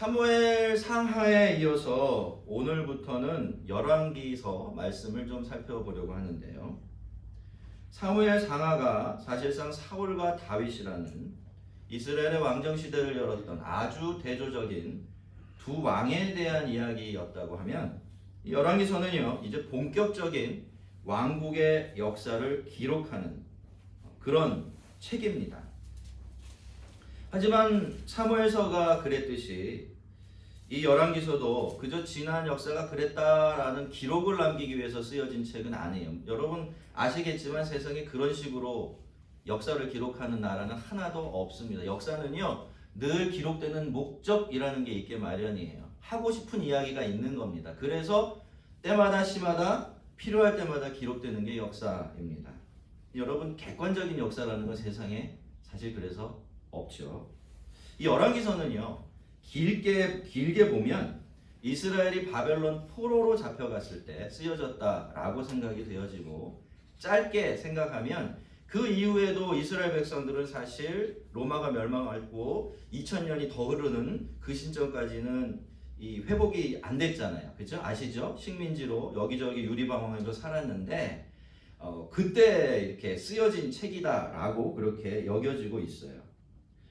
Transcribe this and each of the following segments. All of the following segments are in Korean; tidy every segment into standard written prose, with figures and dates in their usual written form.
사무엘 상하에 이어서 오늘부터는 열왕기서 말씀을 좀 살펴보려고 하는데요. 사무엘 상하가 사실상 사울과 다윗이라는 이스라엘의 왕정 시대를 열었던 아주 대조적인 두 왕에 대한 이야기였다고 하면, 열왕기서는요 이제 본격적인 왕국의 역사를 기록하는 그런 책입니다. 하지만 사무엘서가 그랬듯이 이 열왕기서도 그저 지난 역사가 그랬다라는 기록을 남기기 위해서 쓰여진 책은 아니에요. 여러분 아시겠지만 세상에 그런 식으로 역사를 기록하는 나라는 하나도 없습니다. 역사는요 늘 기록되는 목적이라는 게 있게 마련이에요. 하고 싶은 이야기가 있는 겁니다. 그래서 때마다 시마다 필요할 때마다 기록되는 게 역사입니다. 여러분 객관적인 역사라는 건 세상에 사실 그래서 없죠. 이 열왕기서는요 길게 보면 이스라엘이 바벨론 포로로 잡혀갔을 때 쓰여졌다라고 생각이 되어지고, 짧게 생각하면 그 이후에도 이스라엘 백성들은 사실 로마가 멸망하고 2000년이 더 흐르는 그 시점까지는 이 회복이 안 됐잖아요. 그렇죠? 아시죠? 식민지로 여기저기 유리방황에서 살았는데 그때 이렇게 쓰여진 책이다라고 그렇게 여겨지고 있어요.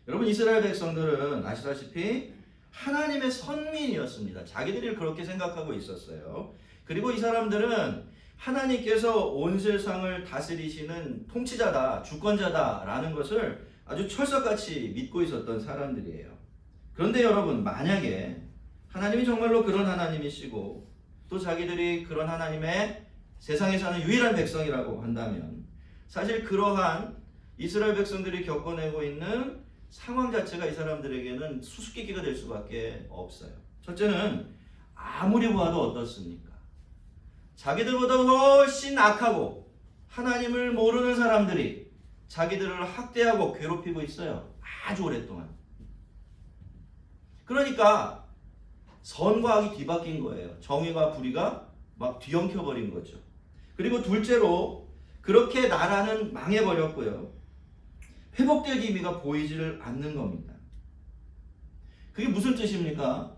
여러분 이스라엘 백성들은 아시다시피 하나님의 선민이었습니다. 자기들이 그렇게 생각하고 있었어요. 그리고 이 사람들은 하나님께서 온 세상을 다스리시는 통치자다, 주권자다라는 것을 아주 철석같이 믿고 있었던 사람들이에요. 그런데 여러분 만약에 하나님이 정말로 그런 하나님이시고 또 자기들이 그런 하나님의 세상에 사는 유일한 백성이라고 한다면, 사실 그러한 이스라엘 백성들이 겪어내고 있는 상황 자체가 이 사람들에게는 수수께끼가 될 수밖에 없어요. 첫째는 아무리 보아도 어떻습니까? 자기들보다 훨씬 악하고 하나님을 모르는 사람들이 자기들을 학대하고 괴롭히고 있어요. 아주 오랫동안. 그러니까 선과 악이 뒤바뀐 거예요. 정의가 불의가 막 뒤엉켜버린 거죠. 그리고 둘째로 그렇게 나라는 망해버렸고요. 회복될 기미가 보이지를 않는 겁니다. 그게 무슨 뜻입니까?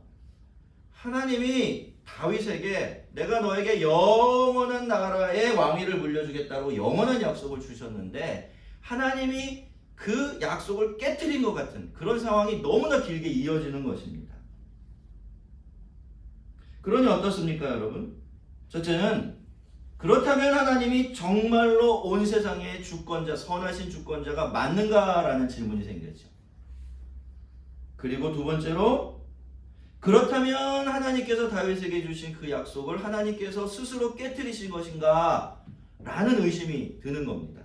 하나님이 다윗에게 내가 너에게 영원한 나라의 왕위를 물려주겠다고 영원한 약속을 주셨는데, 하나님이 그 약속을 깨트린 것 같은 그런 상황이 너무나 길게 이어지는 것입니다. 그러니 어떻습니까, 여러분? 첫째는 그렇다면 하나님이 정말로 온 세상의 주권자, 선하신 주권자가 맞는가라는 질문이 생겼죠. 그리고 두 번째로, 그렇다면 하나님께서 다윗에게 주신 그 약속을 하나님께서 스스로 깨트리신 것인가 라는 의심이 드는 겁니다.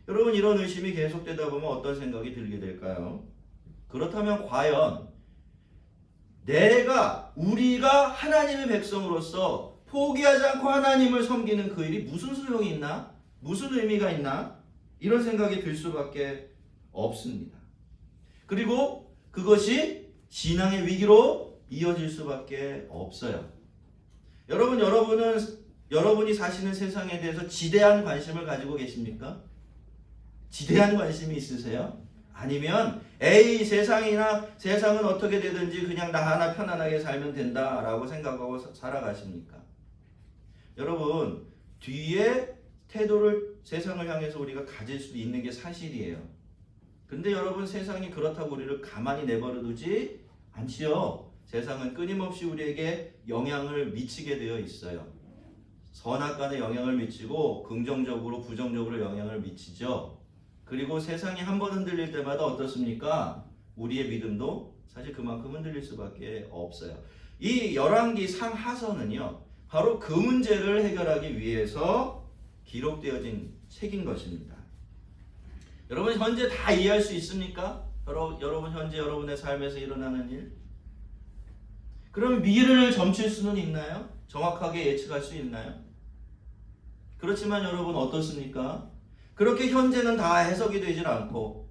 여러분 이런 의심이 계속되다 보면 어떤 생각이 들게 될까요? 그렇다면 과연 우리가 하나님의 백성으로서 포기하지 않고 하나님을 섬기는 그 일이 무슨 소용이 있나? 무슨 의미가 있나? 이런 생각이 들 수밖에 없습니다. 그리고 그것이 신앙의 위기로 이어질 수밖에 없어요. 여러분이 사시는 세상에 대해서 지대한 관심을 가지고 계십니까? 지대한 관심이 있으세요? 아니면 세상은 어떻게 되든지 그냥 나 하나 편안하게 살면 된다라고 생각하고 살아가십니까? 여러분 뒤에 태도를 세상을 향해서 우리가 가질 수 있는 게 사실이에요. 근데 여러분 세상이 그렇다고 우리를 가만히 내버려 두지 않지요. 세상은 끊임없이 우리에게 영향을 미치게 되어 있어요. 선악간에 영향을 미치고 긍정적으로 부정적으로 영향을 미치죠. 그리고 세상이 한번 흔들릴 때마다 어떻습니까? 우리의 믿음도 사실 그만큼 흔들릴 수밖에 없어요. 이 열왕기 상하서는요 바로 그 문제를 해결하기 위해서 기록되어진 책인 것입니다. 여러분 현재 다 이해할 수 있습니까? 여러분 현재 여러분의 삶에서 일어나는 일? 그럼 미래를 점칠 수는 있나요? 정확하게 예측할 수 있나요? 그렇지만 여러분 어떻습니까? 그렇게 현재는 다 해석이 되질 않고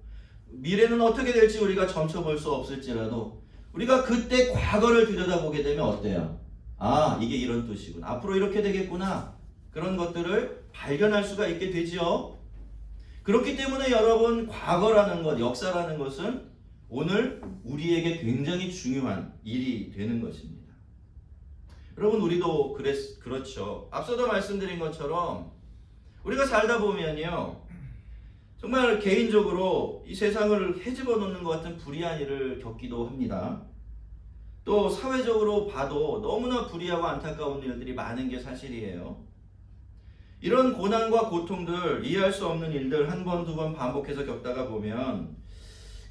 미래는 어떻게 될지 우리가 점쳐볼 수 없을지라도 우리가 그때 과거를 들여다보게 되면 어때요? 아, 이게 이런 뜻이구나. 앞으로 이렇게 되겠구나. 그런 것들을 발견할 수가 있게 되지요. 그렇기 때문에 여러분 과거라는 것, 역사라는 것은 오늘 우리에게 굉장히 중요한 일이 되는 것입니다. 여러분 우리도 그렇죠. 앞서도 말씀드린 것처럼 우리가 살다 보면요. 정말 개인적으로 이 세상을 헤집어 놓는 것 같은 불의한 일을 겪기도 합니다. 또 사회적으로 봐도 너무나 불의하고 안타까운 일들이 많은 게 사실이에요. 이런 고난과 고통들, 이해할 수 없는 일들 한 번, 두 번 반복해서 겪다가 보면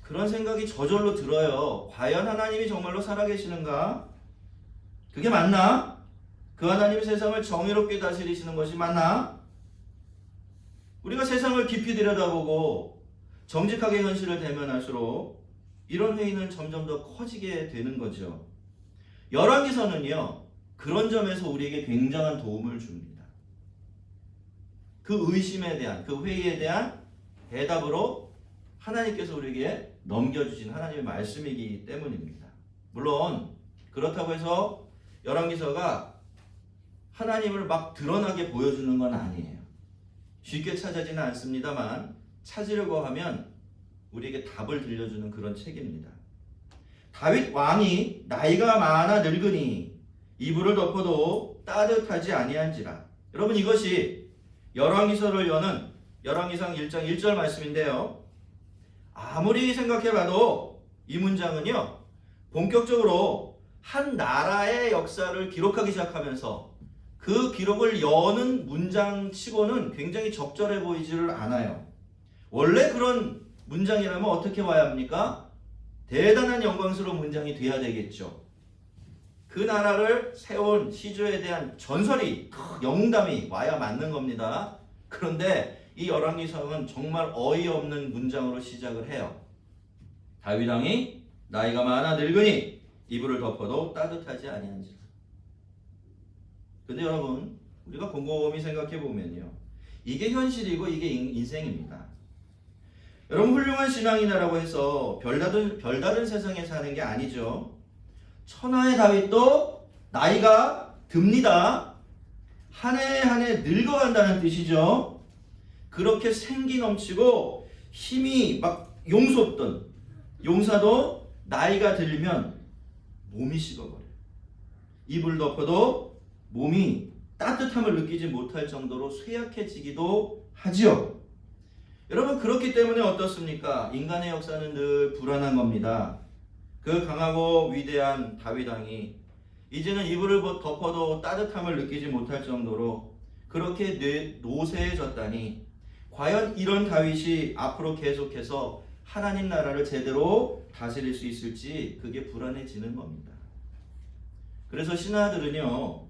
그런 생각이 저절로 들어요. 과연 하나님이 정말로 살아계시는가? 그게 맞나? 그 하나님이 세상을 정의롭게 다스리시는 것이 맞나? 우리가 세상을 깊이 들여다보고 정직하게 현실을 대면할수록 이런 회의는 점점 더 커지게 되는 거죠. 열왕기서는요. 그런 점에서 우리에게 굉장한 도움을 줍니다. 그 의심에 대한, 그 회의에 대한 대답으로 하나님께서 우리에게 넘겨주신 하나님의 말씀이기 때문입니다. 물론 그렇다고 해서 열왕기서가 하나님을 막 드러나게 보여주는 건 아니에요. 쉽게 찾아지는 않습니다만 찾으려고 하면 우리에게 답을 들려주는 그런 책입니다. 다윗 왕이 나이가 많아 늙으니 이불을 덮어도 따뜻하지 아니한지라. 여러분 이것이 열왕기서를 여는 열왕기상 1장 1절 말씀인데요. 아무리 생각해봐도 이 문장은요. 본격적으로 한 나라의 역사를 기록하기 시작하면서 그 기록을 여는 문장치고는 굉장히 적절해 보이지를 않아요. 원래 그런 문장이라면 어떻게 와야 합니까? 대단한 영광스러운 문장이 돼야 되겠죠. 그 나라를 세운 시조에 대한 전설이, 영담이 와야 맞는 겁니다. 그런데 이 열왕기상은 정말 어이없는 문장으로 시작을 해요. 다윗 왕이 나이가 많아 늙으니 이불을 덮어도 따뜻하지 아니한지라. 근데 여러분 우리가 곰곰이 생각해 보면요. 이게 현실이고 이게 인생입니다. 여러분 훌륭한 신앙이다라고 해서 별다른 세상에 사는 게 아니죠. 천하의 다윗도 나이가 듭니다. 한 해 한 해 늙어간다는 뜻이죠. 그렇게 생기 넘치고 힘이 막 용솟던 용사도 나이가 들면 몸이 식어버려요. 이불 덮어도 몸이 따뜻함을 느끼지 못할 정도로 쇠약해지기도 하지요. 여러분 그렇기 때문에 어떻습니까? 인간의 역사는 늘 불안한 겁니다. 그 강하고 위대한 다윗 왕이 이제는 이불을 덮어도 따뜻함을 느끼지 못할 정도로 그렇게 노쇠해졌다니 과연 이런 다윗이 앞으로 계속해서 하나님 나라를 제대로 다스릴 수 있을지 그게 불안해지는 겁니다. 그래서 신하들은요.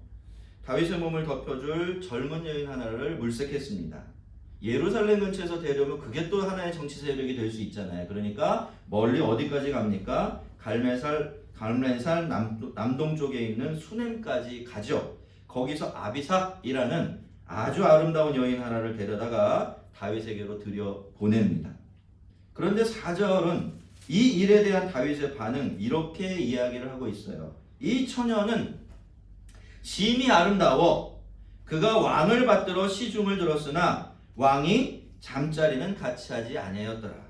다윗의 몸을 덮여줄 젊은 여인 하나를 물색했습니다. 예루살렘 근처에서 데려오면 그게 또 하나의 정치 세력이 될 수 있잖아요. 그러니까 멀리 어디까지 갑니까? 갈멜살 남동쪽에 있는 수넴까지 가죠. 거기서 아비삭이라는 아주 아름다운 여인 하나를 데려다가 다윗에게로 들여보냅니다. 그런데 4절은 이 일에 대한 다윗의 반응 이렇게 이야기를 하고 있어요. 이 처녀는 심히 아름다워 그가 왕을 받들어 시중을 들었으나 왕이 잠자리는 같이 하지 아니하였더라.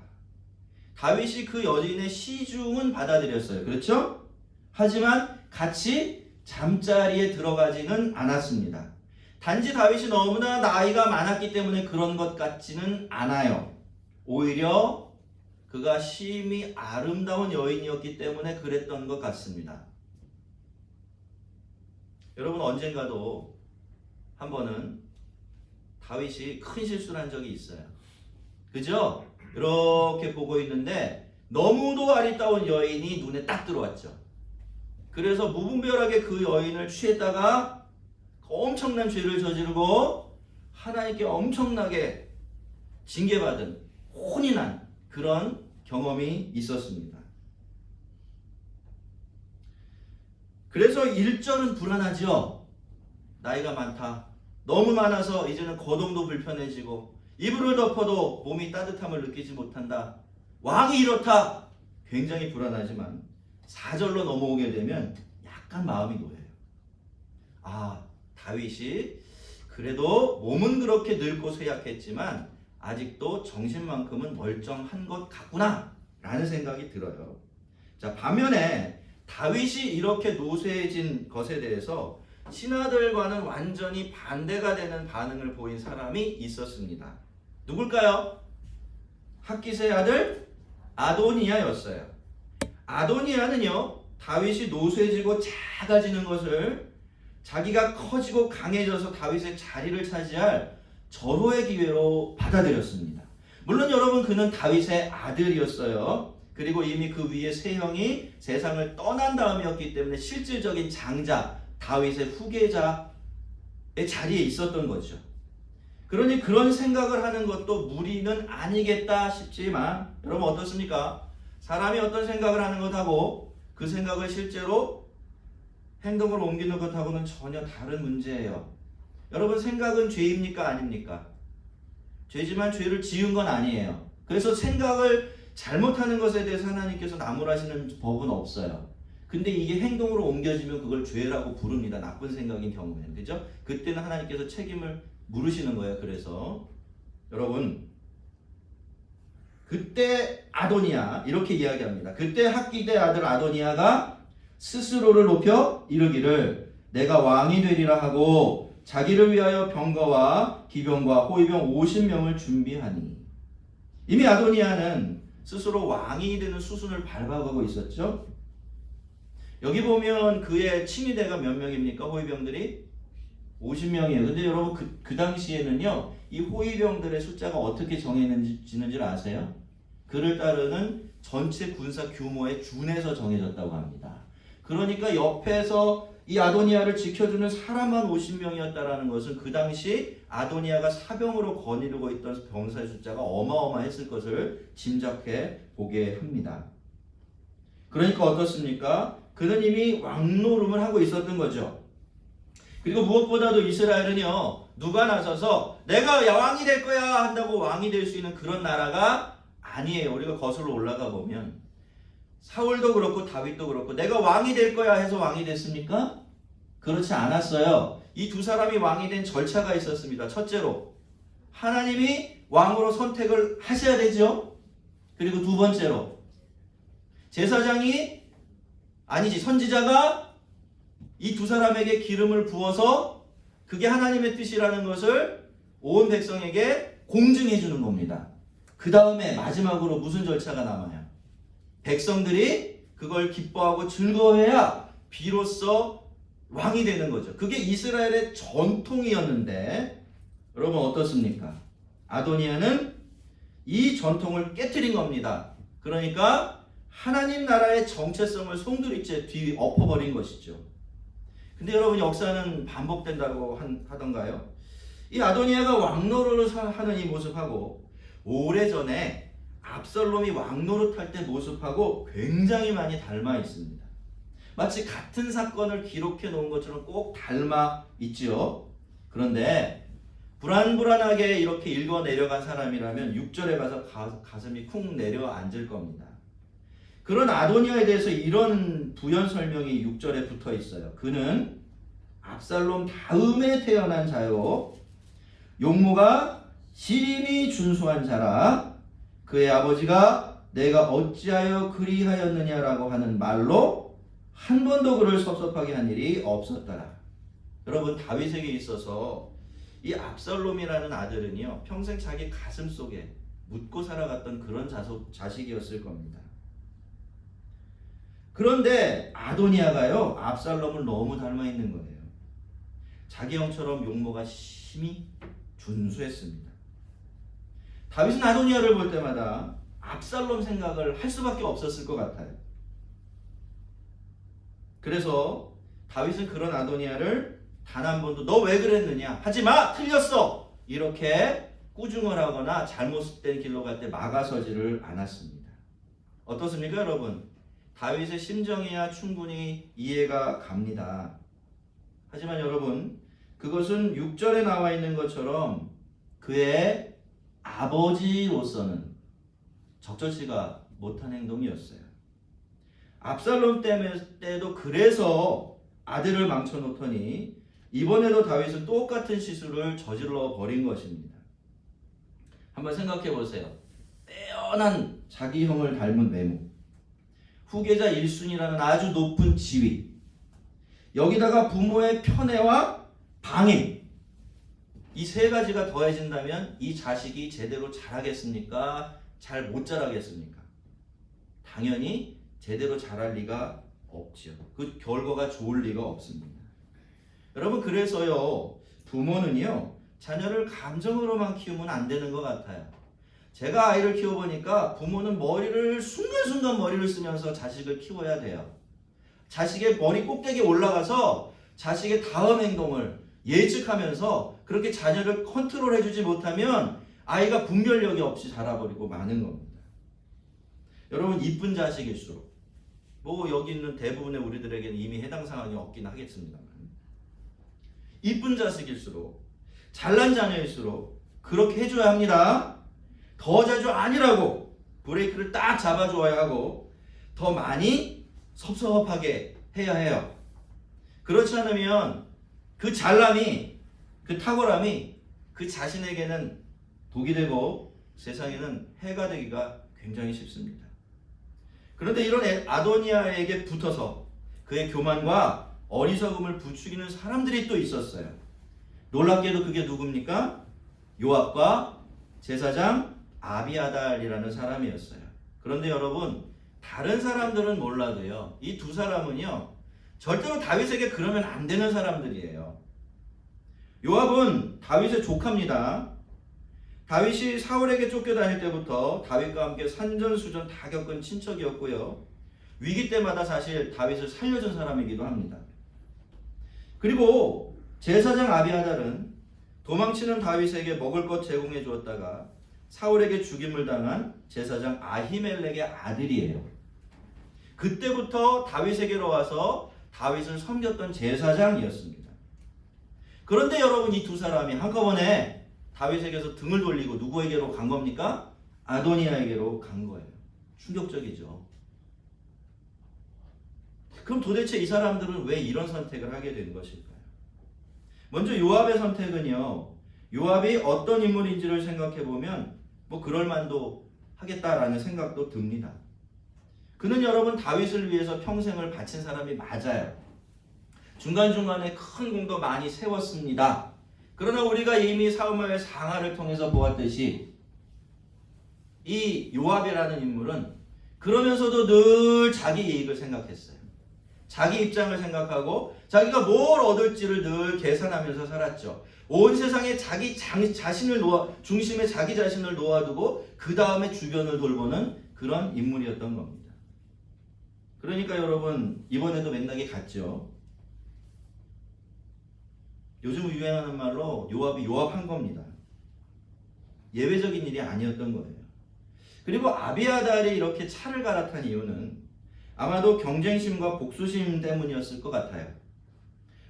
다윗이 그 여인의 시중은 받아들였어요. 그렇죠? 하지만 같이 잠자리에 들어가지는 않았습니다. 단지 다윗이 너무나 나이가 많았기 때문에 그런 것 같지는 않아요. 오히려 그가 심히 아름다운 여인이었기 때문에 그랬던 것 같습니다. 여러분 언젠가도 한 번은 다윗이 큰 실수를 한 적이 있어요. 그죠? 이렇게 보고 있는데 너무도 아리따운 여인이 눈에 딱 들어왔죠. 그래서 무분별하게 그 여인을 취했다가 엄청난 죄를 저지르고 하나님께 엄청나게 징계받은 혼이 난 그런 경험이 있었습니다. 그래서 1절은 불안하죠. 나이가 많다. 너무 많아서 이제는 거동도 불편해지고 이불을 덮어도 몸이 따뜻함을 느끼지 못한다. 왕이 이렇다. 굉장히 불안하지만 4절로 넘어오게 되면 약간 마음이 놓여요. 아, 다윗이 그래도 몸은 그렇게 늙고 쇠약했지만 아직도 정신만큼은 멀쩡한 것 같구나 라는 생각이 들어요. 자, 반면에 다윗이 이렇게 노쇠해진 것에 대해서 신하들과는 완전히 반대가 되는 반응을 보인 사람이 있었습니다. 누굴까요? 핫깃의 아들 아도니아였어요. 아도니아는요, 다윗이 노쇠해지고 작아지는 것을 자기가 커지고 강해져서 다윗의 자리를 차지할 절호의 기회로 받아들였습니다. 물론 여러분, 그는 다윗의 아들이었어요. 그리고 이미 그 위에 세 형이 세상을 떠난 다음이었기 때문에 실질적인 장자, 다윗의 후계자의 자리에 있었던 거죠. 그러니 그런 생각을 하는 것도 무리는 아니겠다 싶지만, 여러분 어떻습니까? 사람이 어떤 생각을 하는 것하고 그 생각을 실제로 행동으로 옮기는 것하고는 전혀 다른 문제예요. 여러분, 생각은 죄입니까? 아닙니까? 죄지만 죄를 지은 건 아니에요. 그래서 생각을 잘못하는 것에 대해서 하나님께서 나무라시는 법은 없어요. 근데 이게 행동으로 옮겨지면 그걸 죄라고 부릅니다. 나쁜 생각인 경우에는. 그죠? 그때는 하나님께서 책임을 물으시는 거예요. 그래서 여러분, 그때 아도니아 이렇게 이야기합니다. 그때 핫깃의 아들 아도니아가 스스로를 높여 이르기를 내가 왕이 되리라 하고 자기를 위하여 병거와 기병과 호위병 50명을 준비하니. 이미 아도니아는 스스로 왕이 되는 수순을 밟아가고 있었죠. 여기 보면 그의 친위대가 몇 명입니까? 호위병들이 50명이에요. 근데 여러분, 그 당시에는요, 이 호위병들의 숫자가 어떻게 정해지는지 아세요? 그를 따르는 전체 군사 규모에 준해서 정해졌다고 합니다. 그러니까 옆에서 이 아도니아를 지켜주는 사람만 50명이었다라는 것은 그 당시 아도니아가 사병으로 거느리고 있던 병사의 숫자가 어마어마했을 것을 짐작해 보게 합니다. 그러니까 어떻습니까? 그는 이미 왕노름을 하고 있었던 거죠. 그리고 무엇보다도 이스라엘은요, 누가 나서서 내가 왕이 될 거야 한다고 왕이 될 수 있는 그런 나라가 아니에요. 우리가 거슬러 올라가 보면 사울도 그렇고 다윗도 그렇고 내가 왕이 될 거야 해서 왕이 됐습니까? 그렇지 않았어요. 이 두 사람이 왕이 된 절차가 있었습니다. 첫째로 하나님이 왕으로 선택을 하셔야 되죠. 그리고 두 번째로 선지자가 이 두 사람에게 기름을 부어서 그게 하나님의 뜻이라는 것을 온 백성에게 공증해 주는 겁니다. 그 다음에 마지막으로 무슨 절차가 남아요? 백성들이 그걸 기뻐하고 즐거워해야 비로소 왕이 되는 거죠. 그게 이스라엘의 전통이었는데 여러분 어떻습니까? 아도니아는 이 전통을 깨트린 겁니다. 그러니까 하나님 나라의 정체성을 송두리째 뒤엎어버린 것이죠. 근데 여러분, 역사는 반복된다고 하던가요? 이 아도니아가 왕노릇을 하는 이 모습하고 오래전에 압살롬이 왕노릇할 때 모습하고 굉장히 많이 닮아 있습니다. 마치 같은 사건을 기록해 놓은 것처럼 꼭 닮아 있지요. 그런데 불안불안하게 이렇게 읽어 내려간 사람이라면 6절에 가서 가슴이 쿵 내려앉을 겁니다. 그런 아도니아에 대해서 이런 부연 설명이 6절에 붙어 있어요. 그는 압살롬 다음에 태어난 자요, 용모가 심히 준수한 자라. 그의 아버지가 내가 어찌하여 그리하였느냐라고 하는 말로 한 번도 그를 섭섭하게 한 일이 없었더라. 여러분, 다윗에게 있어서 이 압살롬이라는 아들은요, 평생 자기 가슴 속에 묻고 살아갔던 그런 자식이었을 겁니다. 그런데 아도니아가요, 압살롬을 너무 닮아 있는 거예요. 자기 형처럼 용모가 심히 준수했습니다. 다윗은 아도니아를 볼 때마다 압살롬 생각을 할 수밖에 없었을 것 같아요. 그래서 다윗은 그런 아도니아를 단 한 번도 너 왜 그랬느냐, 하지마, 틀렸어, 이렇게 꾸중을 하거나 잘못된 길로 갈 때 막아서지를 않았습니다. 어떻습니까 여러분? 다윗의 심정이야 충분히 이해가 갑니다. 하지만 여러분, 그것은 6절에 나와 있는 것처럼 그의 아버지로서는 적절치가 못한 행동이었어요. 압살롬 때도 그래서 아들을 망쳐놓더니 이번에도 다윗은 똑같은 실수를 저질러 버린 것입니다. 한번 생각해 보세요. 뛰어난 자기 형을 닮은 외모, 후계자 1순위라는 아주 높은 지위, 여기다가 부모의 편애와 방임, 이 세 가지가 더해진다면 이 자식이 제대로 자라겠습니까? 잘 못 자라겠습니까? 당연히 제대로 자랄 리가 없죠. 그 결과가 좋을 리가 없습니다. 여러분, 그래서요, 부모는요, 자녀를 감정으로만 키우면 안 되는 것 같아요. 제가 아이를 키워보니까 부모는 순간순간 머리를 쓰면서 자식을 키워야 돼요. 자식의 머리 꼭대기에 올라가서 자식의 다음 행동을 예측하면서 그렇게 자녀를 컨트롤해주지 못하면 아이가 분별력이 없이 자라버리고 마는 겁니다. 여러분, 이쁜 자식일수록, 여기 있는 대부분의 우리들에게는 이미 해당 상황이 없긴 하겠습니다만, 이쁜 자식일수록, 잘난 자녀일수록 그렇게 해줘야 합니다. 더 자주 아니라고 브레이크를 딱 잡아줘야 하고, 더 많이 섭섭하게 해야 해요. 그렇지 않으면 그 잘남이, 그 탁월함이 그 자신에게는 독이 되고 세상에는 해가 되기가 굉장히 쉽습니다. 그런데 이런 아도니아에게 붙어서 그의 교만과 어리석음을 부추기는 사람들이 또 있었어요. 놀랍게도 그게 누굽니까? 요압과 제사장 아비아달이라는 사람이었어요. 그런데 여러분, 다른 사람들은 몰라도요, 이 두 사람은요, 절대로 다윗에게 그러면 안 되는 사람들이에요. 요압은 다윗의 조카입니다. 다윗이 사울에게 쫓겨다닐 때부터 다윗과 함께 산전수전 다 겪은 친척이었고요. 위기 때마다 사실 다윗을 살려준 사람이기도 합니다. 그리고 제사장 아비아달은 도망치는 다윗에게 먹을 것 제공해 주었다가 사울에게 죽임을 당한 제사장 아히멜렉의 아들이에요. 그때부터 다윗에게로 와서 다윗을 섬겼던 제사장이었습니다. 그런데 여러분, 이 두 사람이 한꺼번에 다윗에게서 등을 돌리고 누구에게로 간 겁니까? 아도니아에게로 간 거예요. 충격적이죠. 그럼 도대체 이 사람들은 왜 이런 선택을 하게 된 것일까요? 먼저 요압의 선택은요, 요압이 어떤 인물인지를 생각해보면 그럴만도 하겠다라는 생각도 듭니다. 그는 여러분 다윗을 위해서 평생을 바친 사람이 맞아요. 중간중간에 큰 공도 많이 세웠습니다. 그러나 우리가 이미 사무엘 상하를 통해서 보았듯이 이 요압이라는 인물은 그러면서도 늘 자기 이익을 생각했어요. 자기 입장을 생각하고 자기가 뭘 얻을지를 늘 계산하면서 살았죠. 온 세상에 중심에 자기 자신을 놓아두고 그 다음에 주변을 돌보는 그런 인물이었던 겁니다. 그러니까 여러분, 이번에도 맥락이 같죠. 요즘 유행하는 말로 요압이 요압한 겁니다. 예외적인 일이 아니었던 거예요. 그리고 아비아달이 이렇게 차를 갈아탄 이유는 아마도 경쟁심과 복수심 때문이었을 것 같아요.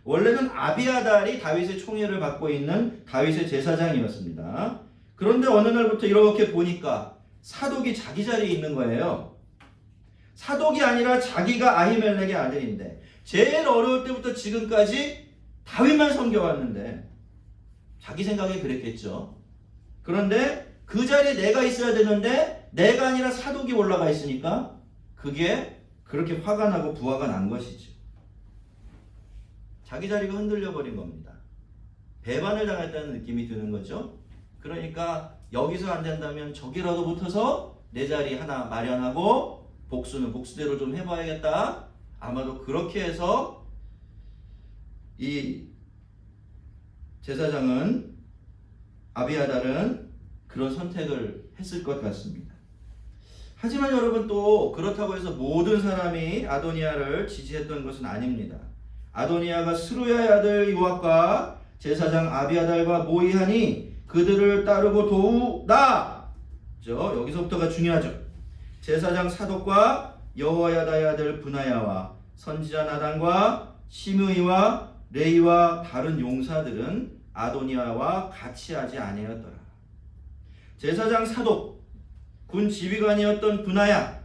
원래는 아비아달이 다윗의 총애를 받고 있는 다윗의 제사장이었습니다. 그런데 어느 날부터 이렇게 보니까 사독이 자기 자리에 있는 거예요. 사독이 아니라 자기가 아히멜렉의 아들인데 제일 어려울 때부터 지금까지 다윗만 섬겨왔는데 자기 생각에 그랬겠죠. 그런데 그 자리에 내가 있어야 되는데 내가 아니라 사독이 올라가 있으니까 그게 그렇게 화가 나고 부화가 난 것이죠. 자기 자리가 흔들려 버린 겁니다. 배반을 당했다는 느낌이 드는 거죠. 그러니까 여기서 안 된다면 저기라도 붙어서 내 자리 하나 마련하고 복수는 복수대로 좀 해봐야겠다. 아마도 그렇게 해서 이 제사장은 아비아달은 그런 선택을 했을 것 같습니다. 하지만 여러분, 또 그렇다고 해서 모든 사람이 아도니아를 지지했던 것은 아닙니다. 아도니아가 스루야의 아들 요압과 제사장 아비아달과 모의하니 그들을 따르고 도우다. 여기서부터가 중요하죠. 제사장 사독과 여호야다의 아들 브나야와 선지자 나단과 시므이와 레이와 다른 용사들은 아도니아와 같이 하지 아니하였더라. 제사장 사독, 군 지휘관이었던 브나야,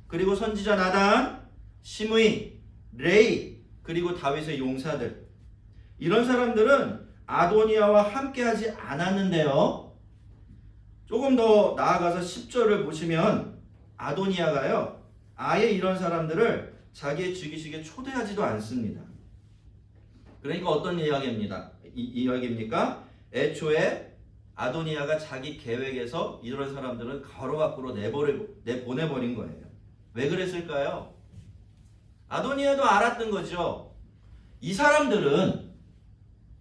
그리고 선지자 나단, 시므이, 레이, 그리고 다윗의 용사들, 이런 사람들은 아도니아와 함께하지 않았는데요, 조금 더 나아가서 10절을 보시면 아도니아가요, 아예 이런 사람들을 자기의 즉위식에 초대하지도 않습니다. 그러니까 어떤 이야기입니까? 애초에 아도니아가 자기 계획에서 이런 사람들은 가로 밖으로 내보내버린 거예요. 왜 그랬을까요? 아도니아도 알았던 거죠. 이 사람들은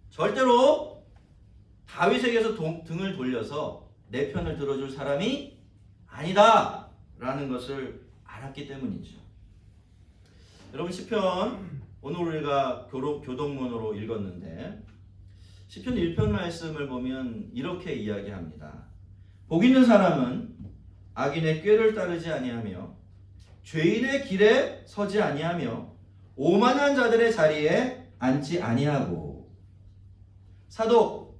절대로 다윗에게서 등을 돌려서 내 편을 들어줄 사람이 아니다 라는 것을 알았기 때문이죠. 여러분, 시편 오늘 우리가 교동문으로 읽었는데 시편 1편 말씀을 보면 이렇게 이야기합니다. 복 있는 사람은 악인의 꾀를 따르지 아니하며 죄인의 길에 서지 아니하며 오만한 자들의 자리에 앉지 아니하고. 사독,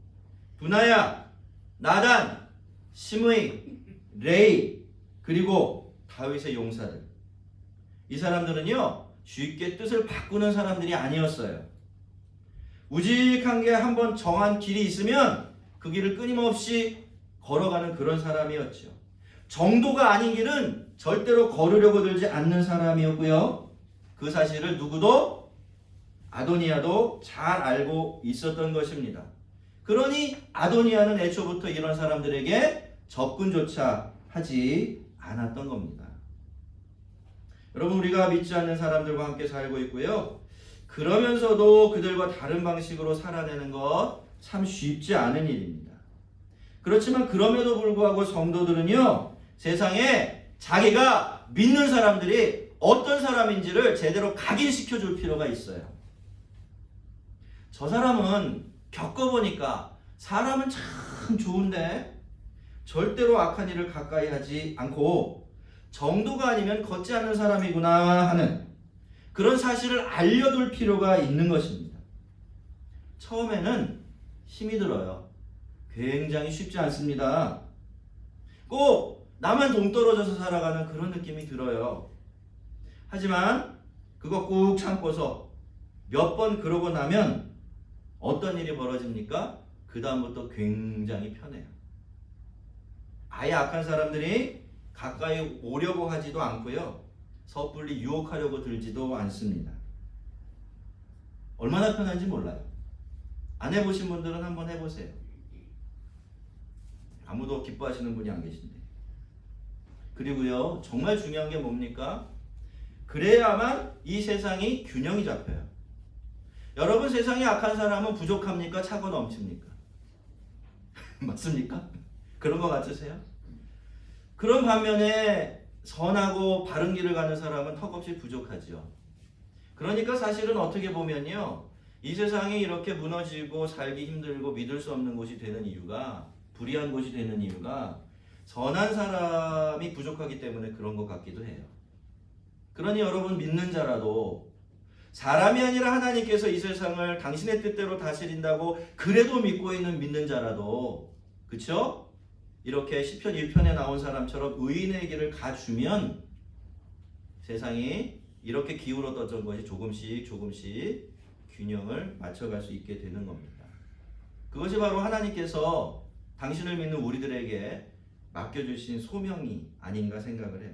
분하야, 나단, 시므이, 레이, 그리고 다윗의 용사들, 이 사람들은요 쉽게 뜻을 바꾸는 사람들이 아니었어요. 우직한 게 한번 정한 길이 있으면 그 길을 끊임없이 걸어가는 그런 사람이었죠. 정도가 아닌 길은 절대로 걸으려고 들지 않는 사람이었고요. 그 사실을 누구도, 아도니아도 잘 알고 있었던 것입니다. 그러니 아도니아는 애초부터 이런 사람들에게 접근조차 하지 않았던 겁니다. 여러분, 우리가 믿지 않는 사람들과 함께 살고 있고요. 그러면서도 그들과 다른 방식으로 살아내는 것 참 쉽지 않은 일입니다. 그렇지만 그럼에도 불구하고 성도들은요, 세상에 자기가 믿는 사람들이 어떤 사람인지를 제대로 각인시켜 줄 필요가 있어요. 저 사람은 겪어보니까 사람은 참 좋은데 절대로 악한 일을 가까이 하지 않고 정도가 아니면 걷지 않는 사람이구나 하는 그런 사실을 알려둘 필요가 있는 것입니다. 처음에는 힘이 들어요. 굉장히 쉽지 않습니다. 꼭 나만 동떨어져서 살아가는 그런 느낌이 들어요. 하지만 그거 꾹 참고서 몇 번 그러고 나면 어떤 일이 벌어집니까? 그 다음부터 굉장히 편해요. 아예 악한 사람들이 가까이 오려고 하지도 않고요. 섣불리 유혹하려고 들지도 않습니다. 얼마나 편한지 몰라요. 안 해보신 분들은 한번 해보세요. 아무도 기뻐하시는 분이 안 계신데. 그리고요, 정말 중요한 게 뭡니까? 그래야만 이 세상이 균형이 잡혀요. 여러분, 세상에 악한 사람은 부족합니까? 차고 넘칩니까? 맞습니까? 그런 것 같으세요? 그런 반면에 선하고 바른 길을 가는 사람은 턱없이 부족하죠. 그러니까 사실은 어떻게 보면요, 이 세상이 이렇게 무너지고 살기 힘들고 믿을 수 없는 곳이 되는 이유가, 불의한 곳이 되는 이유가 선한 사람이 부족하기 때문에 그런 것 같기도 해요. 그러니 여러분, 믿는 자라도 사람이 아니라 하나님께서 이 세상을 당신의 뜻대로 다스린다고 그래도 믿고 있는 믿는 자라도, 그쵸? 이렇게 시편 1편에 나온 사람처럼 의인의 길을 가주면 세상이 이렇게 기울어졌던 것이 조금씩 균형을 맞춰갈 수 있게 되는 겁니다. 그것이 바로 하나님께서 당신을 믿는 우리들에게 맡겨주신 소명이 아닌가 생각을 해요.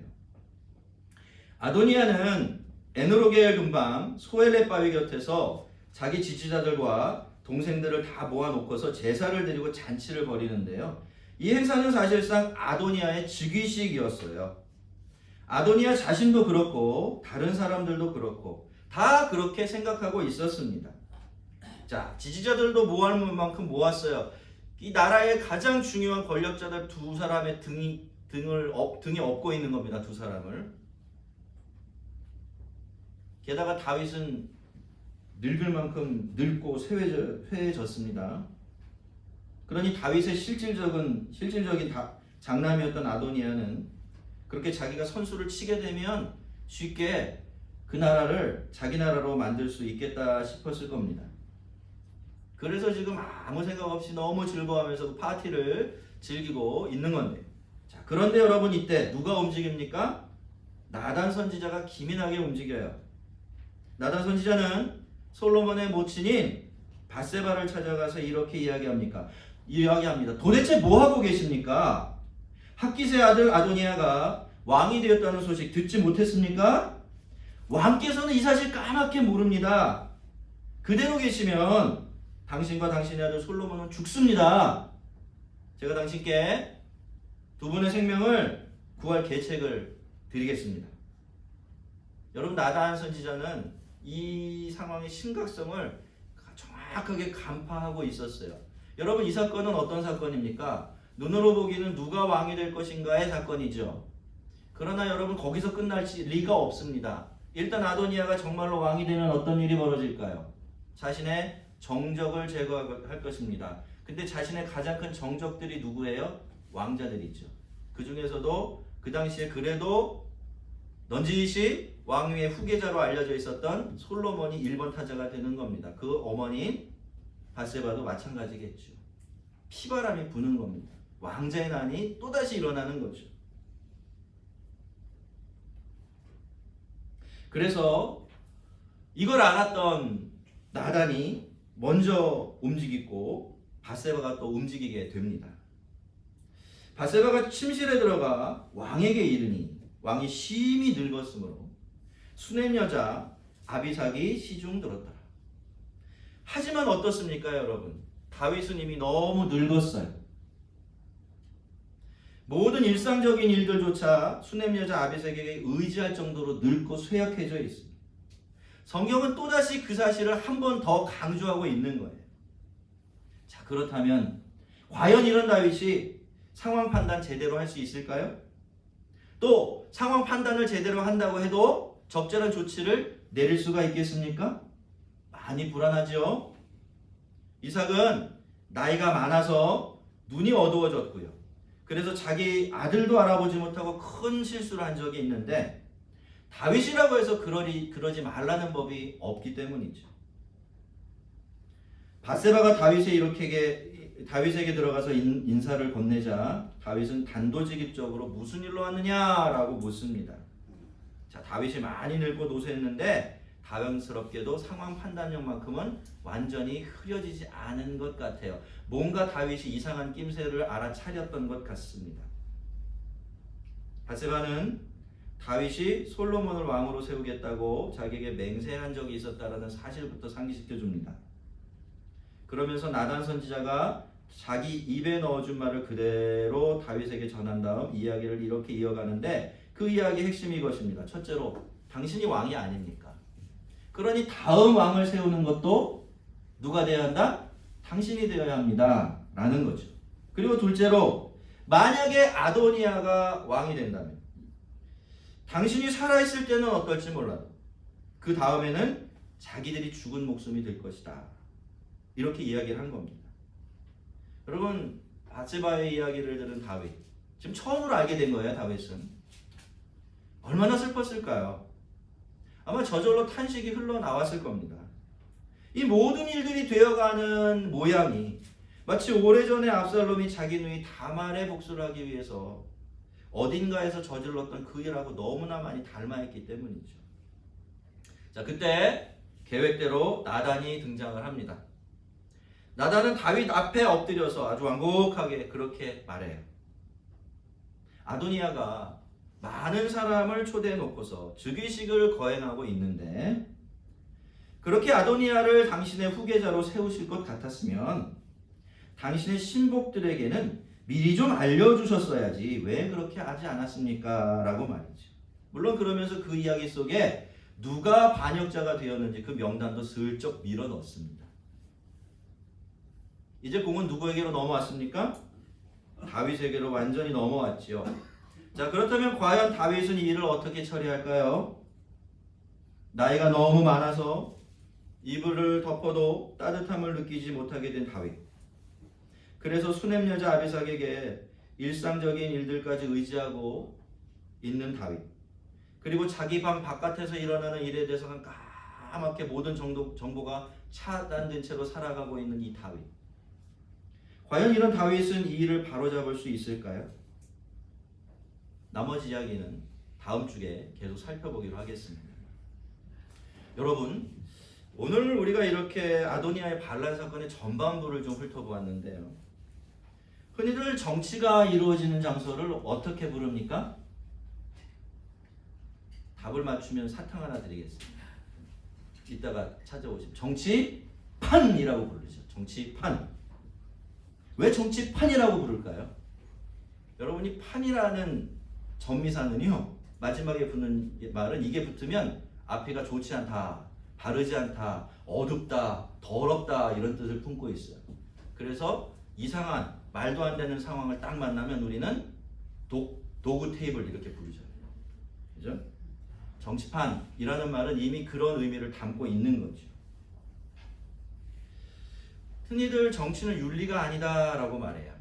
아도니아는 에노로겔 근방 소엘렛 바위 곁에서 자기 지지자들과 동생들을 다 모아놓고서 제사를 드리고 잔치를 벌이는데요. 이 행사는 사실상 아도니아의 즉위식이었어요. 아도니아 자신도 그렇고 다른 사람들도 그렇고 다 그렇게 생각하고 있었습니다. 자, 지지자들도 모을 만큼 모았어요. 이 나라의 가장 중요한 권력자들 두 사람의 등에 업고 있는 겁니다. 두 사람을. 게다가 다윗은 늙을 만큼 늙고 쇠해졌습니다. 그러니 다윗의 실질적인 장남이었던 아도니아는 그렇게 자기가 선수를 치게 되면 쉽게 그 나라를 자기 나라로 만들 수 있겠다 싶었을 겁니다. 그래서 지금 아무 생각 없이 너무 즐거워하면서 파티를 즐기고 있는 건데, 자, 그런데 여러분, 이때 누가 움직입니까? 나단 선지자가 기민하게 움직여요. 나단 선지자는 솔로몬의 모친인 밧세바를 찾아가서 이렇게 이야기합니다. 도대체 뭐 하고 계십니까? 학깃의 아들 아도니아가 왕이 되었다는 소식 듣지 못했습니까? 왕께서는 이 사실 까맣게 모릅니다. 그대로 계시면 당신과 당신의 아들 솔로몬은 죽습니다. 제가 당신께 두 분의 생명을 구할 계책을 드리겠습니다. 여러분, 나단 선지자는 이 상황의 심각성을 정확하게 간파하고 있었어요. 여러분, 이 사건은 어떤 사건입니까? 눈으로 보기는 누가 왕이 될 것인가의 사건이죠. 그러나 여러분, 거기서 끝날 리가 없습니다. 일단 아도니아가 정말로 왕이 되면 어떤 일이 벌어질까요? 자신의 정적을 제거할 것입니다. 근데 자신의 가장 큰 정적들이 누구예요? 왕자들이죠. 그 중에서도 그 당시에 그래도 넌지시 왕위의 후계자로 알려져 있었던 솔로몬이 1번 타자가 되는 겁니다. 그 어머니 바세바도 마찬가지겠죠. 피바람이 부는 겁니다. 왕자의 난이 또다시 일어나는 거죠. 그래서 이걸 알았던 나단이 먼저 움직이고 바세바가 또 움직이게 됩니다. 바세바가 침실에 들어가 왕에게 이르니 왕이 심히 늙었으므로 수냄 여자 아비삭이 시중 들었더라. 하지만 어떻습니까, 여러분? 다윗은 이미 너무 늙었어요. 모든 일상적인 일들조차 수냄 여자 아비삭에게 의지할 정도로 늙고 쇠약해져 있습니다. 성경은 또다시 그 사실을 한 번 더 강조하고 있는 거예요. 자, 그렇다면 과연 이런 다윗이 상황 판단 제대로 할 수 있을까요? 또 상황 판단을 제대로 한다고 해도 적절한 조치를 내릴 수가 있겠습니까? 많이 불안하죠. 이삭은 나이가 많아서 눈이 어두워졌고요. 그래서 자기 아들도 알아보지 못하고 큰 실수를 한 적이 있는데 다윗이라고 해서 그러지 말라는 법이 없기 때문이죠. 바세바가 다윗에게 들어가서 인사를 건네자 다윗은 단도직입적으로 무슨 일로 왔느냐라고 묻습니다. 자, 다윗이 많이 늙고 노쇠했는데 다행스럽게도 상황 판단력만큼은 완전히 흐려지지 않은 것 같아요. 뭔가 다윗이 이상한 낌새를 알아차렸던 것 같습니다. 바세바는 다윗이 솔로몬을 왕으로 세우겠다고 자기에게 맹세한 적이 있었다라는 사실부터 상기시켜 줍니다. 그러면서 나단 선지자가 자기 입에 넣어준 말을 그대로 다윗에게 전한 다음 이야기를 이렇게 이어가는데 그 이야기의 핵심이 이것입니다. 첫째로, 당신이 왕이 아닙니까? 그러니 다음 왕을 세우는 것도 누가 되어야 한다? 당신이 되어야 합니다. 라는 거죠. 그리고 둘째로, 만약에 아도니아가 왕이 된다면 당신이 살아있을 때는 어떨지 몰라도 그 다음에는 자기들이 죽은 목숨이 될 것이다. 이렇게 이야기를 한 겁니다. 여러분, 바세바의 이야기를 들은 다윗, 지금 처음으로 알게 된 거예요. 다윗은 얼마나 슬펐을까요? 아마 저절로 탄식이 흘러나왔을 겁니다. 이 모든 일들이 되어가는 모양이 마치 오래전에 압살롬이 자기 누이 다말의 복수를 하기 위해서 어딘가에서 저질렀던 그 일하고 너무나 많이 닮아있기 때문이죠. 자, 그때 계획대로 나단이 등장을 합니다. 나단은 다윗 앞에 엎드려서 아주 완곡하게 그렇게 말해요. 아도니아가 많은 사람을 초대해 놓고서 즉위식을 거행하고 있는데 그렇게 아도니아를 당신의 후계자로 세우실 것 같았으면 당신의 신복들에게는 미리 좀 알려주셨어야지 왜 그렇게 하지 않았습니까? 라고 말이죠. 물론 그러면서 그 이야기 속에 누가 반역자가 되었는지 그 명단도 슬쩍 밀어 넣습니다. 이제 공은 누구에게로 넘어왔습니까? 다윗에게로 완전히 넘어왔지요. 자, 그렇다면 과연 다윗은 이 일을 어떻게 처리할까요? 나이가 너무 많아서 이불을 덮어도 따뜻함을 느끼지 못하게 된 다윗. 그래서 수냄 여자 아비삭에게 일상적인 일들까지 의지하고 있는 다윗. 그리고 자기 방 바깥에서 일어나는 일에 대해서는 까맣게 모든 정보가 차단된 채로 살아가고 있는 이 다윗. 과연 이런 다윗은 이 일을 바로잡을 수 있을까요? 나머지 이야기는 다음 주에 계속 살펴보기로 하겠습니다. 여러분, 오늘 우리가 이렇게 아도니아의 반란 사건의 전반부를 좀 훑어보았는데요. 흔히들 정치가 이루어지는 장소를 어떻게 부릅니까? 답을 맞추면 사탕 하나 드리겠습니다. 이따가 찾아오시면 정치판이라고 부르죠. 정치판. 왜 정치판이라고 부를까요? 여러분이 판이라는 전미사는요, 마지막에 붙는 말은 이게 붙으면 앞에가 좋지 않다, 바르지 않다, 어둡다, 더럽다 이런 뜻을 품고 있어요. 그래서 이상한 말도 안 되는 상황을 딱 만나면 우리는 도구 테이블 이렇게 부르죠. 그죠? 정치판이라는 말은 이미 그런 의미를 담고 있는 거죠. 흔히들 정치는 윤리가 아니다라고 말해요.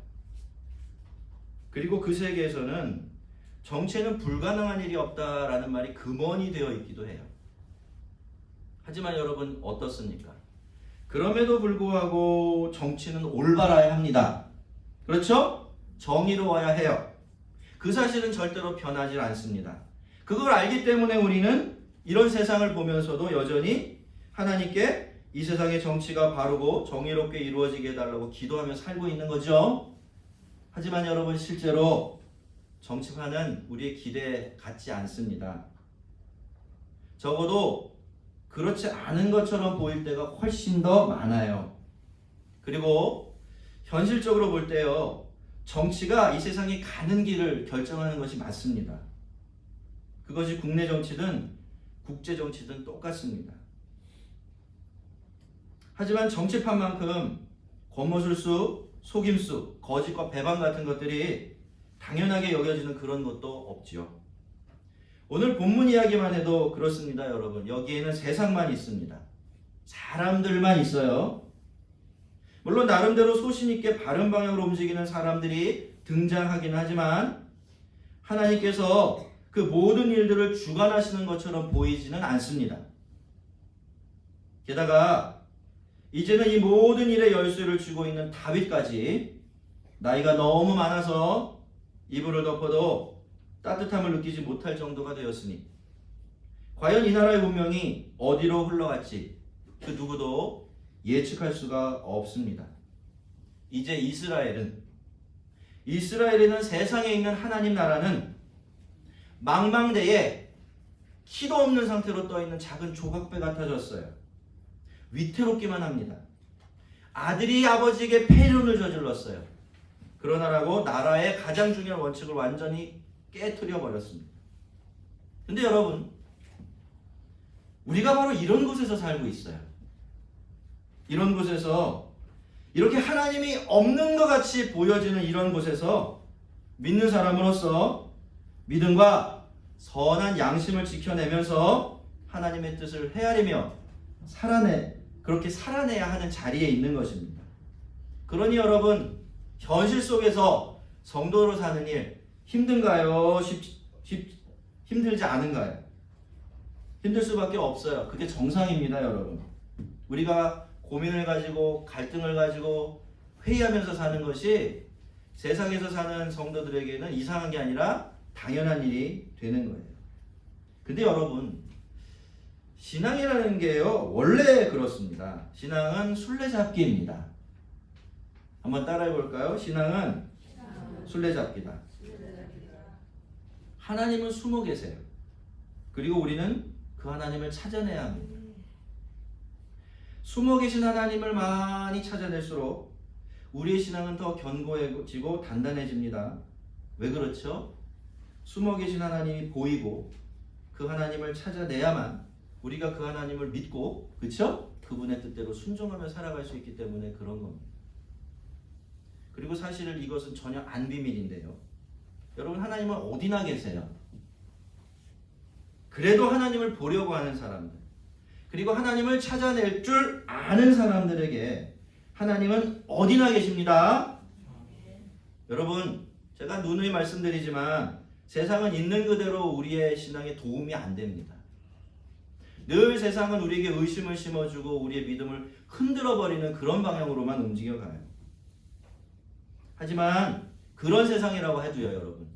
그리고 그 세계에서는 정치에는 불가능한 일이 없다라는 말이 금원이 되어 있기도 해요. 하지만 여러분 어떻습니까? 그럼에도 불구하고 정치는 올바라야 합니다. 그렇죠? 정의로워야 해요. 그 사실은 절대로 변하지 않습니다. 그걸 알기 때문에 우리는 이런 세상을 보면서도 여전히 하나님께 이 세상의 정치가 바르고 정의롭게 이루어지게 해달라고 기도하며 살고 있는 거죠. 하지만 여러분 실제로 정치판은 우리의 기대에 같지 않습니다. 적어도 그렇지 않은 것처럼 보일 때가 훨씬 더 많아요. 그리고 현실적으로 볼 때요, 정치가 이 세상이 가는 길을 결정하는 것이 맞습니다. 그것이 국내 정치든 국제 정치든 똑같습니다. 하지만 정치판만큼 권모술수, 속임수, 거짓과 배반 같은 것들이 당연하게 여겨지는 그런 것도 없지요. 오늘 본문 이야기만 해도 그렇습니다, 여러분. 여기에는 세상만 있습니다. 사람들만 있어요. 물론 나름대로 소신 있게 바른 방향으로 움직이는 사람들이 등장하긴 하지만 하나님께서 그 모든 일들을 주관하시는 것처럼 보이지는 않습니다. 게다가 이제는 이 모든 일의 열쇠를 쥐고 있는 다윗까지 나이가 너무 많아서 이불을 덮어도 따뜻함을 느끼지 못할 정도가 되었으니 과연 이 나라의 운명이 어디로 흘러갈지 그 누구도 예측할 수가 없습니다. 이제 이스라엘에는 세상에 있는 하나님 나라는 망망대해 키도 없는 상태로 떠있는 작은 조각배 같아졌어요. 위태롭기만 합니다. 아들이 아버지에게 폐륜을 저질렀어요. 그러나라고 나라의 가장 중요한 원칙을 완전히 깨트려 버렸습니다. 근데 여러분, 우리가 바로 이런 곳에서 살고 있어요. 이런 곳에서 이렇게 하나님이 없는 것 같이 보여지는 이런 곳에서 믿는 사람으로서 믿음과 선한 양심을 지켜내면서 하나님의 뜻을 헤아리며 그렇게 살아내야 하는 자리에 있는 것입니다. 그러니 여러분, 현실 속에서 성도로 사는 일 힘든가요? 힘들지 않은가요? 힘들 수밖에 없어요. 그게 정상입니다, 여러분. 우리가 고민을 가지고 갈등을 가지고 회의하면서 사는 것이 세상에서 사는 성도들에게는 이상한 게 아니라 당연한 일이 되는 거예요. 근데 여러분, 신앙이라는 게요, 원래 그렇습니다. 신앙은 술래잡기입니다. 한번 따라해 볼까요? 신앙은 술래잡기다. 하나님은 숨어 계세요. 그리고 우리는 그 하나님을 찾아내야 합니다. 숨어 계신 하나님을 많이 찾아낼수록 우리의 신앙은 더 견고해지고 단단해집니다. 왜 그렇죠? 숨어 계신 하나님이 보이고 그 하나님을 찾아내야만 우리가 그 하나님을 믿고, 그렇죠? 그분의 뜻대로 순종하며 살아갈 수 있기 때문에 그런 겁니다. 그리고 사실 이것은 전혀 안 비밀인데요. 여러분, 하나님은 어디나 계세요. 그래도 하나님을 보려고 하는 사람들, 그리고 하나님을 찾아낼 줄 아는 사람들에게 하나님은 어디나 계십니다. 여러분, 제가 누누이 말씀드리지만 세상은 있는 그대로 우리의 신앙에 도움이 안 됩니다. 늘 세상은 우리에게 의심을 심어주고 우리의 믿음을 흔들어버리는 그런 방향으로만 움직여가요. 하지만 그런 세상이라고 해도요, 여러분,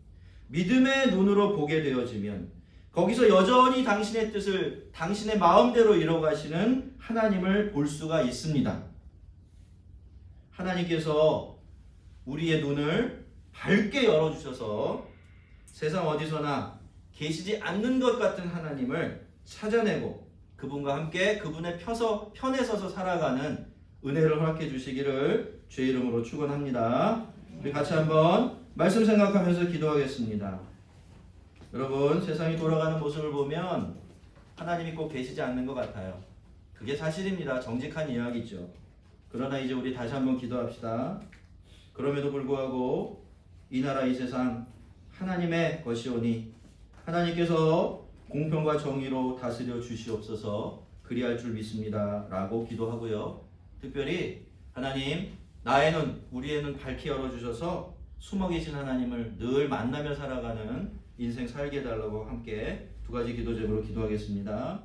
믿음의 눈으로 보게 되어지면 거기서 여전히 당신의 뜻을 당신의 마음대로 이뤄가시는 하나님을 볼 수가 있습니다. 하나님께서 우리의 눈을 밝게 열어주셔서 세상 어디서나 계시지 않는 것 같은 하나님을 찾아내고 그분과 함께 그분의 편에 서서 살아가는 은혜를 허락해 주시기를 주의 이름으로 축원합니다. 우리 같이 한번 말씀 생각하면서 기도하겠습니다. 여러분, 세상이 돌아가는 모습을 보면 하나님이 꼭 계시지 않는 것 같아요. 그게 사실입니다. 정직한 이야기죠. 그러나 이제 우리 다시 한번 기도합시다. 그럼에도 불구하고 이 나라 이 세상 하나님의 것이오니 하나님께서 공평과 정의로 다스려 주시옵소서. 그리할 줄 믿습니다 라고 기도하고요. 특별히 하나님, 나의 눈, 우리의 눈 밝게 열어주셔서 숨어 계신 하나님을 늘 만나며 살아가는 인생 살게 해달라고 함께 두 가지 기도 제목으로 기도하겠습니다.